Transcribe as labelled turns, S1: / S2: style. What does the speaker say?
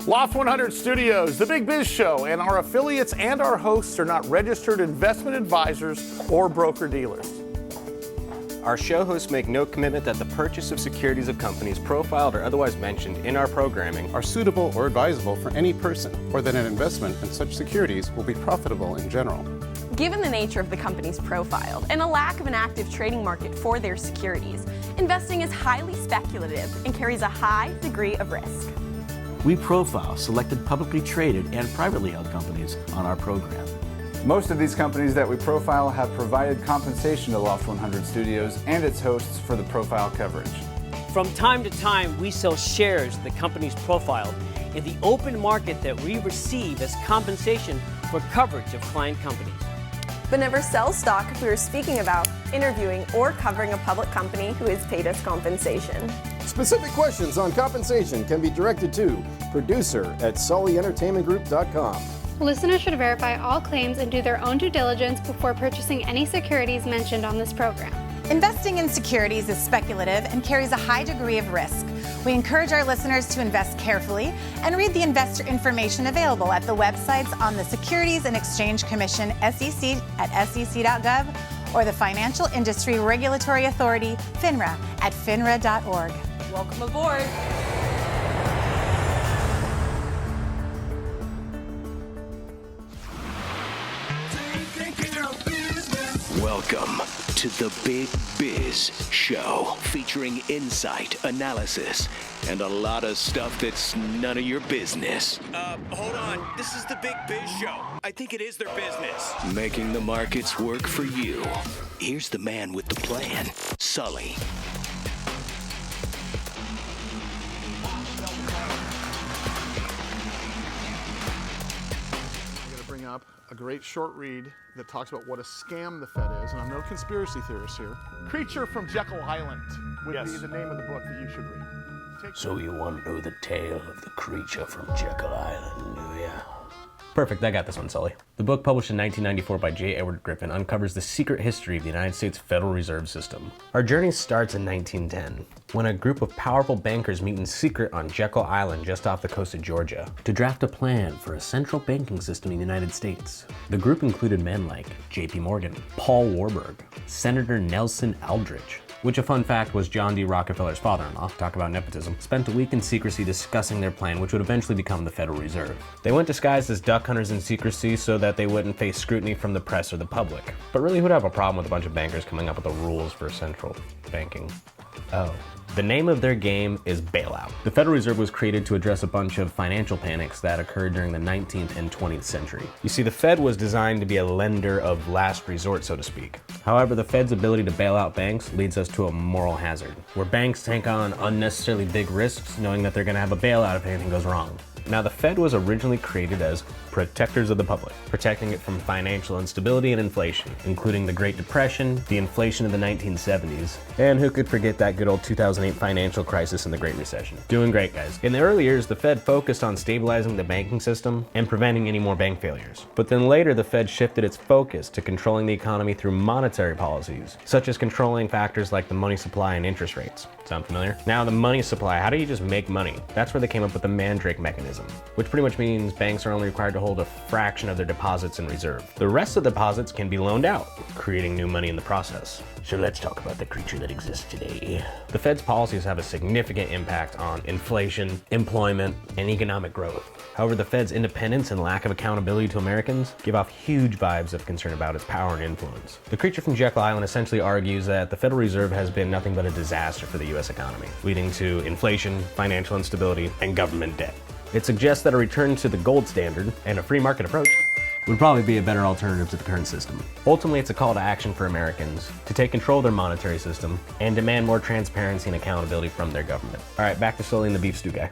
S1: Loft 100 Studios, The Big Biz Show, and our affiliates and our hosts are not registered investment advisors or broker-dealers.
S2: Our show hosts make no commitment that the purchase of securities of companies profiled or otherwise mentioned in our programming
S3: are suitable or advisable for any person, or that an investment in such securities will be profitable in general.
S4: Given the nature of the companies profiled and a lack of an active trading market for their securities, investing is highly speculative and carries a high degree of risk.
S5: We profile selected publicly traded and privately held companies on our program.
S6: Most of these companies that we profile have provided compensation to Loft 100 Studios and its hosts for the profile coverage.
S7: From time to time, we sell shares of the companies profiled in the open market that we receive as compensation for coverage of client companies.
S4: But never sell stock if we are speaking about, interviewing, or covering a public company who has paid us compensation.
S8: Specific questions on compensation can be directed to producer@sullyentertainmentgroup.com.
S9: Listeners should verify all claims and do their own due diligence before purchasing any securities mentioned on this program.
S10: Investing in securities is speculative and carries a high degree of risk. We encourage our listeners to invest carefully and read the investor information available at the websites on the Securities and Exchange Commission, SEC at sec.gov, or the Financial Industry Regulatory Authority, FINRA, at finra.org.
S4: Welcome aboard.
S11: Welcome to the Big Biz Show, featuring insight, analysis, and a lot of stuff that's none of your business.
S12: Hold on. This is the Big Biz Show. I think it is their business.
S11: Making the markets work for you. Here's the man with the plan, Sully.
S1: Up a great short read that talks about what a scam the Fed is, and I'm no conspiracy theorist here. Creature from Jekyll Island would be the name of the book that you should read.
S5: So you want to know the tale of the creature from Jekyll Island, do ya?
S2: Perfect, I got this one, Sully. The book, published in 1994 by J. Edward Griffin, uncovers the secret history of the United States Federal Reserve System. Our journey starts in 1910, when a group of powerful bankers meet in secret on Jekyll Island just off the coast of Georgia
S5: to draft a plan for a central banking system in the United States.
S2: The group included men like J.P. Morgan, Paul Warburg, Senator Nelson Aldrich, which, a fun fact, was John D. Rockefeller's father-in-law. Talk about nepotism. Spent a week in secrecy discussing their plan, which would eventually become the Federal Reserve. They went disguised as duck hunters in secrecy so that they wouldn't face scrutiny from the press or the public. But really, who'd have a problem with a bunch of bankers coming up with the rules for central banking? Oh. The name of their game is bailout. The Federal Reserve was created to address a bunch of financial panics that occurred during the 19th and 20th century. You see, the Fed was designed to be a lender of last resort, so to speak. However, the Fed's ability to bail out banks leads us to a moral hazard, where banks take on unnecessarily big risks knowing that they're going to have a bailout if anything goes wrong. Now, the Fed was originally created as protectors of the public, protecting it from financial instability and inflation, including the Great Depression, the inflation of the 1970s, and who could forget that good old 2008 financial crisis and the Great Recession. Doing great, guys. In the early years, the Fed focused on stabilizing the banking system and preventing any more bank failures. But then later, the Fed shifted its focus to controlling the economy through monetary policies, such as controlling factors like the money supply and interest rates. Sound familiar? Now, the money supply, how do you just make money? That's where they came up with the Mandrake mechanism, which pretty much means banks are only required to hold a fraction of their deposits in reserve. The rest of the deposits can be loaned out, creating new money in the process.
S5: So let's talk about the creature that exists today.
S2: The Fed's policies have a significant impact on inflation, employment, and economic growth. However, the Fed's independence and lack of accountability to Americans give off huge vibes of concern about its power and influence. The creature from Jekyll Island essentially argues that the Federal Reserve has been nothing but a disaster for the US economy, leading to inflation, financial instability, and government debt. It suggests that a return to the gold standard and a free market approach would probably be a better alternative to the current system. Ultimately, it's a call to action for Americans to take control of their monetary system and demand more transparency and accountability from their government. All right, back to Sully and the beef stew guy.